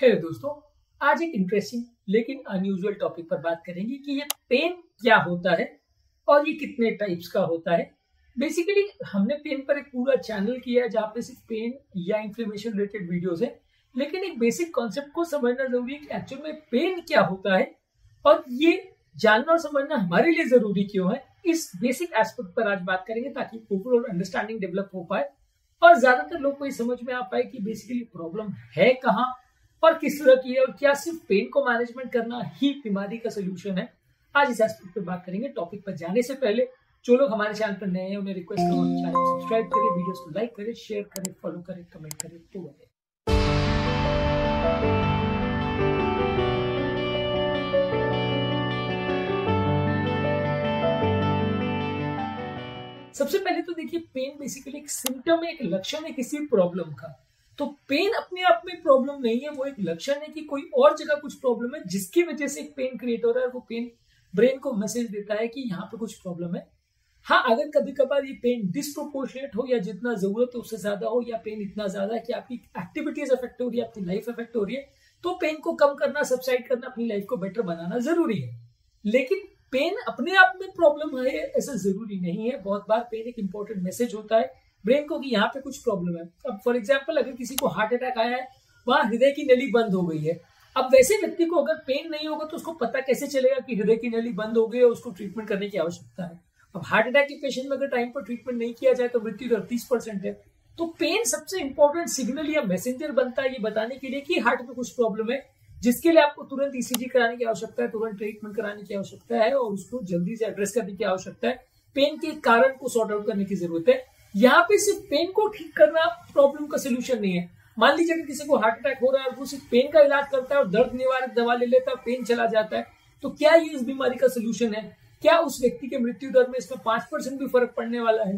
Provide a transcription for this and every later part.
Hello दोस्तों, आज एक इंटरेस्टिंग लेकिन अनयूजुअल टॉपिक पर बात करेंगे कि ये पेन क्या होता है और ये कितने टाइप्स का होता है। बेसिकली हमने पेन पर एक पूरा चैनल किया है जहाँ पे सिर्फ पेन या इन्फ्लेमेशन रिलेटेड वीडियोस है, लेकिन एक बेसिक कॉन्सेप्ट को समझना जरूरी है कि एक्चुअल में पेन क्या होता है और ये जानना और समझना हमारे लिए जरूरी क्यों है। इस बेसिक एस्पेक्ट पर आज बात करेंगे ताकि ओवरऑल अंडरस्टैंडिंग डेवलप हो पाए और ज्यादातर लोग को ये समझ में आ पाए कि बेसिकली प्रॉब्लम है कहाँ और किस तरह की है और क्या सिर्फ पेन को मैनेजमेंट करना ही बीमारी का सोल्यूशन है। आज इस एस्पेक्ट पे बात करेंगे। टॉपिक पर जाने से पहले जो लोग हमारे चैनल पर नए हैं उन्हें रिक्वेस्ट करूँ चैनल को सब्सक्राइब करें, वीडियोस को लाइक करें, शेयर करें, फॉलो करें, कमेंट करें। तो बने सबसे पहले तो देखिए, पेन बेसिकली एक सिम्टम है, एक लक्षण है किसी प्रॉब्लम का। तो पेन अपने आप में प्रॉब्लम नहीं है, वो एक लक्षण है कि कोई और जगह कुछ प्रॉब्लम है जिसकी वजह से एक पेन क्रिएट हो रहा है। वो पेन ब्रेन को मैसेज देता है कि यहाँ पे कुछ प्रॉब्लम है। हाँ, अगर कभी कभार ये पेन डिस्प्रोपोर्शनेट हो या जितना जरूरत है उससे ज्यादा हो, या पेन इतना ज्यादा है कि आपकी एक्टिविटीज अफेक्ट हो रही है, आपकी लाइफ अफेक्ट हो रही है, तो पेन को कम करना, सबसाइड करना, अपनी लाइफ को बेटर बनाना जरूरी है। लेकिन पेन अपने आप में प्रॉब्लम है ऐसा जरूरी नहीं है। बहुत बार पेन एक इंपॉर्टेंट मैसेज होता है ब्रेन को कि यहाँ पे कुछ प्रॉब्लम है। अब फॉर एग्जांपल, अगर किसी को हार्ट अटैक आया है, वहां हृदय की नली बंद हो गई है। अब वैसे व्यक्ति को अगर पेन नहीं होगा तो उसको पता कैसे चलेगा कि हृदय की नली बंद हो गई और उसको ट्रीटमेंट करने की आवश्यकता है। अब हार्ट अटैक के पेशेंट में अगर टाइम पर ट्रीटमेंट नहीं किया जाए तो मृत्यु दर 30% है। तो पेन सबसे इंपॉर्टेंट सिग्नल या मैसेंजर बनता है ये बताने के लिए कि हार्ट में कुछ प्रॉब्लम है, जिसके लिए आपको तुरंत ईसीजी कराने की आवश्यकता है, तुरंत ट्रीटमेंट कराने की आवश्यकता है और उसको जल्दी से एड्रेस करने की आवश्यकता है। पेन के कारण को सॉर्ट आउट करने की जरूरत है। यहाँ पे सिर्फ पेन को ठीक करना प्रॉब्लम का सोल्यूशन नहीं है। मान लीजिए कि किसी को हार्ट अटैक हो रहा है और वो सिर्फ पेन का इलाज करता है और दर्द निवारक दवा ले लेता है, पेन चला जाता है, तो क्या ये इस बीमारी का सोल्यूशन है? क्या उस व्यक्ति के मृत्यु दर में इसमें 5% भी फर्क पड़ने वाला है?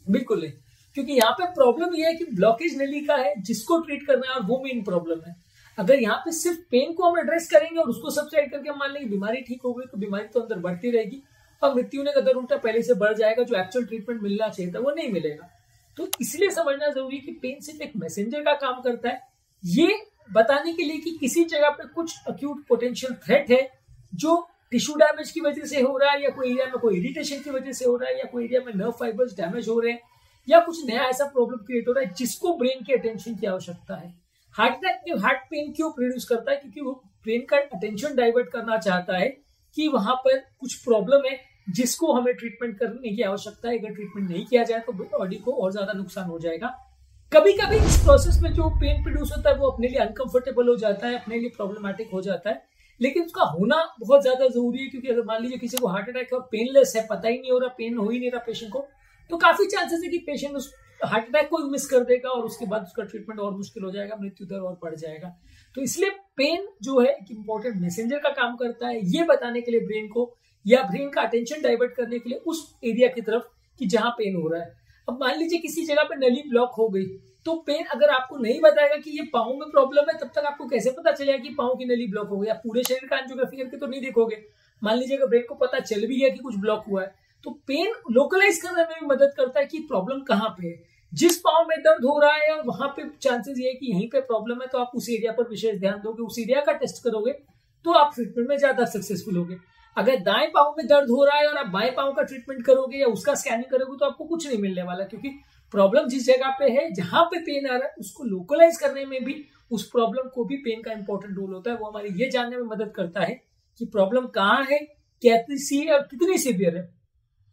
बिल्कुल नहीं, क्योंकि यहाँ पे प्रॉब्लम यह है कि ब्लॉकेज नली का है जिसको ट्रीट करना है और वो मेन प्रॉब्लम है। अगर यहाँ पे सिर्फ पेन को हम एड्रेस करेंगे और उसको सबसाइड करके हम मान लेंगे बीमारी ठीक हो गई, तो बीमारी तो अंदर बढ़ती रहेगी और मृत्यु होने का दर उल्टा पहले से बढ़ जाएगा। जो एक्चुअल ट्रीटमेंट मिलना चाहिए था वो नहीं मिलेगा। तो इसलिए समझना जरूरी है कि पेन सिर्फ एक मैसेंजर का काम करता है, ये बताने के लिए कि किसी जगह पे कुछ अक्यूट पोटेंशियल थ्रेट है जो टिश्यू डैमेज की वजह से हो रहा है, या कोई एरिया में कोई इरिटेशन की वजह से हो रहा है, या कोई एरिया में नर्व फाइबर्स डैमेज हो रहे हैं, या कुछ नया ऐसा प्रॉब्लम क्रिएट हो रहा है जिसको ब्रेन के अटेंशन की आवश्यकता है। हार्ट अटैक हार्ट पेन क्यों प्रोड्यूस करता है? क्योंकि वो ब्रेन का अटेंशन डाइवर्ट करना चाहता है कि वहां पर कुछ प्रॉब्लम है जिसको हमें ट्रीटमेंट करने की आवश्यकता है। अगर ट्रीटमेंट नहीं किया जाए तो बॉडी को और ज्यादा नुकसान हो जाएगा। कभी कभी इस प्रोसेस में जो पेन प्रोड्यूस होता है वो अपने लिए अनकंफर्टेबल हो जाता है, अपने लिए प्रॉब्लमैटिक हो जाता है, लेकिन उसका होना बहुत ज्यादा जरूरी है। क्योंकि अगर मान लीजिए किसी को हार्ट अटैक है और पेनलेस है, पता ही नहीं हो रहा, पेन हो ही नहीं रहा पेशेंट को, तो काफी चांसेस है कि पेशेंट उस हार्ट अटैक को मिस कर देगा और उसके बाद उसका ट्रीटमेंट और मुश्किल हो जाएगा, मृत्यु दर और बढ़ जाएगा। तो इसलिए पेन जो है एक इंपॉर्टेंट मैसेंजर का काम करता है, ये बताने के लिए ब्रेन को, या ब्रेन का अटेंशन डाइवर्ट करने के लिए उस एरिया की तरफ कि जहां पेन हो रहा है। अब मान लीजिए किसी जगह पे नली ब्लॉक हो गई, तो पेन अगर आपको नहीं बताएगा कि ये पाँव में प्रॉब्लम है, तब तक आपको कैसे पता चलेगा कि पाँव की नली ब्लॉक हो गई? आप पूरे शरीर का एंजियोग्राफी करके तो नहीं देखोगे। मान लीजिए अगर ब्रेन को पता चल भी गया कि कुछ ब्लॉक हुआ है, तो पेन लोकलाइज करने में भी मदद करता है कि प्रॉब्लम कहाँ पे है। जिस पाँव में दर्द हो रहा है और वहां पे चांसेस ये है कि यहीं पे प्रॉब्लम है, तो आप उस एरिया पर विशेष ध्यान दोगे, उस एरिया का टेस्ट करोगे, तो आप ट्रीटमेंट में ज्यादा सक्सेसफुल होगे। अगर दाएं पाँव में दर्द हो रहा है और आप बाएं पाँव का ट्रीटमेंट करोगे या उसका स्कैनिंग करोगे, तो आपको कुछ नहीं मिलने वाला, क्योंकि प्रॉब्लम जिस जगह पे है, जहां पे पेन आ रहा है, उसको लोकलाइज करने में भी, उस प्रॉब्लम को भी पेन का इंपॉर्टेंट रोल होता है। वो हमारे ये जानने में मदद करता है कि प्रॉब्लम कहाँ है, कैसी है और कितनी सीवियर है।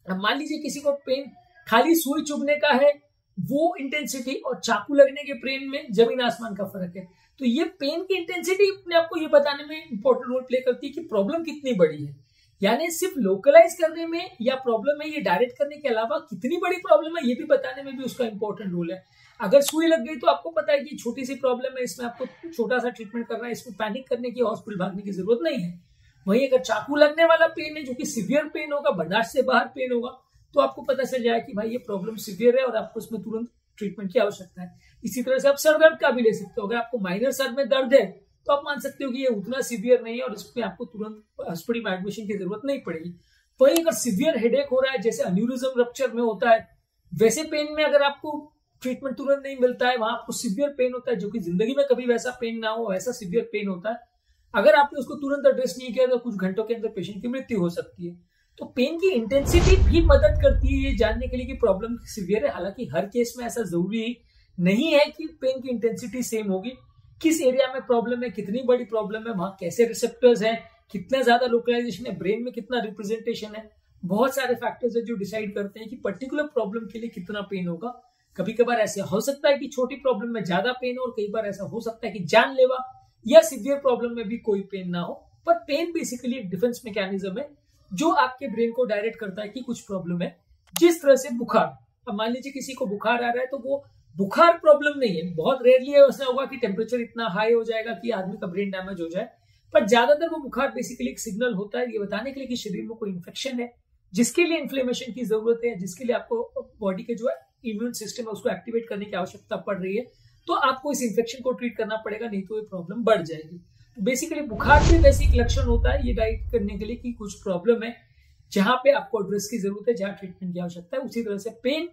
अब मान लीजिए किसी को पेन खाली सुई चुभने का है, वो इंटेंसिटी और चाकू लगने के पेन में जमीन आसमान का फर्क है। तो ये पेन की इंटेंसिटी अपने आपको ये बताने में इंपॉर्टेंट रोल प्ले करती है कि प्रॉब्लम कितनी बड़ी है। यानी सिर्फ लोकलाइज करने में या प्रॉब्लम है ये डायरेक्ट करने के अलावा कितनी बड़ी प्रॉब्लम है ये भी बताने में भी उसका इंपॉर्टेंट रोल है। अगर सुई लग गई तो आपको पता है कि छोटी सी प्रॉब्लम है, इसमें आपको छोटा सा ट्रीटमेंट करना है, इसमें पैनिक करने की, हॉस्पिटल भागने की जरूरत नहीं है। वहीं अगर चाकू लगने वाला पेन है जो कि सीवियर पेन होगा, बर्दाश्त से बाहर पेन होगा, तो आपको पता चल जाए कि भाई ये प्रॉब्लम सीवियर है और आपको इसमें तुरंत ट्रीटमेंट की आवश्यकता है। इसी तरह से आप सर दर्द का भी ले सकते हो। अगर आपको माइनर सर में दर्द है तो आप मान सकते हो कि ये उतना सीवियर नहीं है और इसमें आपको तुरंत हॉस्पिटल में एडमिशन की जरूरत नहीं पड़ेगी। वहीं अगर सीवियर हेडेक हो रहा है, जैसे एन्यूरिज्म रप्चर में होता है, वैसे पेन में अगर आपको ट्रीटमेंट तुरंत नहीं मिलता है, वहां आपको सीवियर पेन होता है, जो कि जिंदगी में कभी वैसा पेन ना हो, वैसा सीवियर पेन होता है। अगर आपने उसको तुरंत एड्रेस नहीं किया तो कुछ घंटों के अंदर पेशेंट की मृत्यु हो सकती है। तो पेन की इंटेंसिटी भी मदद करती है ये जानने के लिए कि प्रॉब्लम सीवियर है। हालांकि हर केस में ऐसा जरूरी नहीं है कि पेन की इंटेंसिटी सेम होगी। किस एरिया में प्रॉब्लम है, कितनी बड़ी प्रॉब्लम है, वहां कैसे रिसेप्टर्स हैं, कितना ज्यादा लोकलाइजेशन है, ब्रेन में कितना रिप्रेजेंटेशन है, बहुत सारे फैक्टर्स है जो डिसाइड करते हैं कि पर्टिकुलर प्रॉब्लम के लिए कितना पेन होगा। कभी कभार ऐसा हो सकता है कि छोटी प्रॉब्लम में ज्यादा पेन हो, और कई बार ऐसा हो सकता है कि जानलेवा या सीवियर प्रॉब्लम में भी कोई पेन ना हो। पर पेन बेसिकली एक डिफेंस मैकेनिज्म है जो आपके ब्रेन को डायरेक्ट करता है कि कुछ प्रॉब्लम है। जिस तरह से बुखार, अब मान लीजिए किसी को बुखार आ रहा है तो वो बुखार प्रॉब्लम नहीं है, बहुत रेयरली ऐसा होगा कि टेम्परेचर इतना हाई हो जाएगा कि आदमी का ब्रेन डैमेज हो जाए, पर ज्यादातर वो बुखार बेसिकली एक सिग्नल होता है ये बताने के लिए कि शरीर में कोई इन्फेक्शन है, जिसके लिए इन्फ्लेमेशन की जरूरत है, जिसके लिए आपको बॉडी के जो इम्यून सिस्टम है उसको एक्टिवेट करने की आवश्यकता पड़ रही है। तो आपको इस इन्फेक्शन को ट्रीट करना पड़ेगा, नहीं तो ये प्रॉब्लम बढ़ जाएगी। तो बेसिकली बुखार भी वैसे एक लक्षण होता है ये डायरेक्ट करने के लिए कि कुछ प्रॉब्लम है जहां पे आपको एड्रेस की जरूरत है, जहां ट्रीटमेंट की आवश्यकता है। उसी तरह से पेन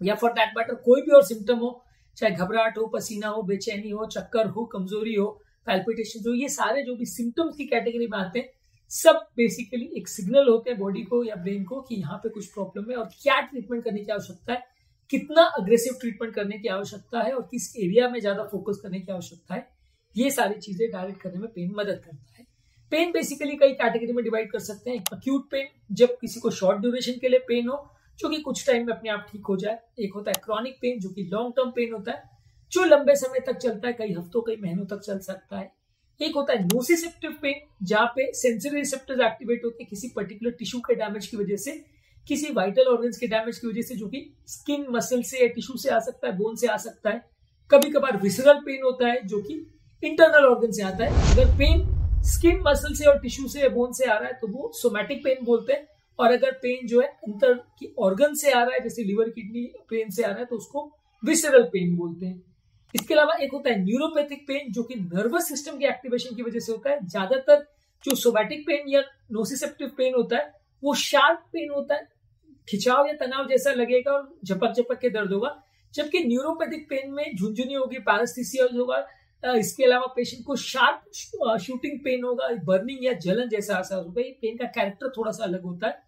या फॉर दैट मैटर कोई भी और सिम्टम हो, चाहे घबराहट हो, पसीना हो, बेचैनी हो, चक्कर हो, कमजोरी हो, पैल्पिटेशन हो, ये सारे जो भी सिम्टम्स की कैटेगरी में आते हैं सब बेसिकली एक सिग्नल होते हैं बॉडी को या ब्रेन को कि यहाँ पे कुछ प्रॉब्लम है और क्या ट्रीटमेंट करने की आवश्यकता है, कितना अग्रेसिव ट्रीटमेंट करने की आवश्यकता है और किस एरिया में ज्यादा फोकस करने की आवश्यकता है। ये सारी चीजें डायरेक्ट करने में पेन मदद करता है। पेन बेसिकली कई कैटेगरी में डिवाइड कर सकते हैं। अक्यूट पेन, जब किसी को शॉर्ट ड्यूरेशन के लिए पेन हो जो कि कुछ टाइम में अपने आप ठीक हो जाए। एक होता है क्रॉनिक पेन जो कि लॉन्ग टर्म पेन होता है, जो लंबे समय तक चलता है, कई हफ्तों कई महीनों तक चल सकता है। एक होता है नोसिसेप्टिव पेन, जहां पे सेंसरी रिसेप्टर्स एक्टिवेट होते हैं किसी पर्टिकुलर टिश्यू के डैमेज की वजह से, किसी वाइटल ऑर्गन्स के डैमेज की वजह से, जो कि स्किन, मसल से या टिश्यू से आ सकता है, बोन से आ सकता है। कभी कभार विसरल पेन होता है जो कि इंटरनल ऑर्गन से आता है। अगर पेन स्किन, मसल से और टिश्यू से या बोन से आ रहा है तो वो सोमैटिक पेन बोलते हैं, और अगर पेन जो है अंतर की ऑर्गन से आ रहा है जैसे लिवर, किडनी पेन से आ रहा है तो उसको विसरल पेन बोलते हैं। इसके अलावा एक होता है न्यूरोपैथिक पेन जो कि नर्वस सिस्टम के एक्टिवेशन की वजह से होता है। ज्यादातर जो सोमैटिक पेन या नोसिसेप्टिव पेन होता है वो शार्प पेन होता है, खिंचाव या तनाव जैसा लगेगा और झपक झपक के दर्द होगा, जबकि न्यूरोपैथिक पेन में झुंझुनी होगी, पैरास्थीसिया होगा। इसके अलावा पेशेंट को शार्प शूटिंग पेन होगा, बर्निंग या जलन जैसा एहसास होगा। ये पेन का कैरेक्टर थोड़ा सा अलग होता है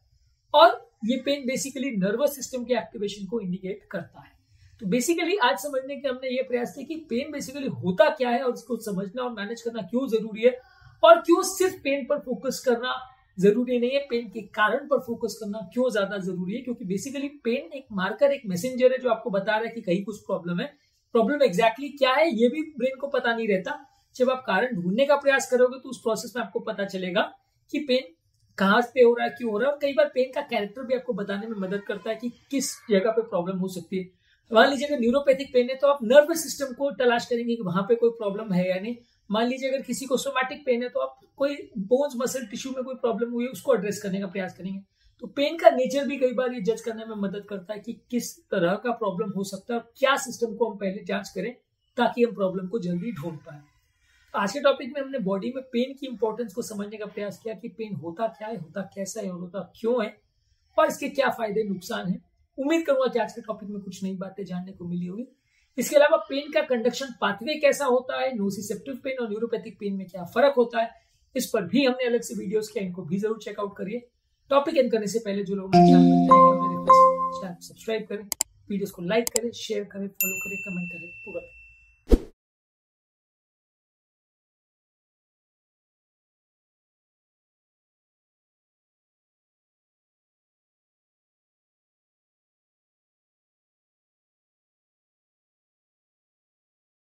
और ये पेन बेसिकली नर्वस सिस्टम के एक्टिवेशन को इंडिकेट करता है। तो बेसिकली आज समझने के हमने ये प्रयास किया कि पेन बेसिकली होता क्या है और इसको समझना और मैनेज करना क्यों जरूरी है, और क्यों सिर्फ पेन पर फोकस करना जरूरी नहीं है, पेन के कारण पर फोकस करना क्यों ज्यादा जरूरी है। क्योंकि बेसिकली पेन एक मार्कर, एक मैसेंजर है जो आपको बता रहा है कि कहीं कुछ प्रॉब्लम है। प्रॉब्लम एग्जैक्टली क्या है ये भी ब्रेन को पता नहीं रहता। जब आप कारण ढूंढने का प्रयास करोगे तो उस प्रोसेस में आपको पता चलेगा कि पेन कहाँ पे हो रहा है, क्यों हो रहा है। और कई बार पेन का कैरेक्टर भी आपको बताने में मदद करता है कि किस जगह पे प्रॉब्लम हो सकती है। मान लीजिए अगर न्यूरोपैथिक पेन है तो आप नर्वस सिस्टम को तलाश करेंगे कि वहां पे कोई प्रॉब्लम है या नहीं। मान लीजिए अगर किसी को सोमैटिक पेन है तो आप कोई बोन्स, मसल, टिश्यू में कोई प्रॉब्लम हुई है उसको एड्रेस करने का प्रयास करेंगे। तो पेन का नेचर भी कई बार ये जज करने में मदद करता है कि किस तरह का प्रॉब्लम हो सकता है और क्या सिस्टम को हम पहले जांच करें ताकि हम प्रॉब्लम को जल्दी ढूंढ पाए। आज के टॉपिक में हमने बॉडी में पेन की इंपॉर्टेंस को समझने का प्रयास किया कि पेन होता क्या है, होता कैसा है और होता क्यों है, और इसके क्या फायदे नुकसान है। उम्मीद करूंगा कि आज के टॉपिक में कुछ नई बातें जानने को मिली होगी। इसके अलावा पेन का कंडक्शन पाथवे कैसा होता है, नोसिसेप्टिव पेन और न्यूरोपैथिक पेन में क्या फर्क होता है, इस पर भी हमने अलग से वीडियोस किया, इनको भी जरूर चेकआउट करिए। टॉपिक एंड करने से पहले जो लोग चैनल सब्सक्राइब करें, वीडियोस को लाइक करें, शेयर करें, फॉलो करें, कमेंट करें पूरा।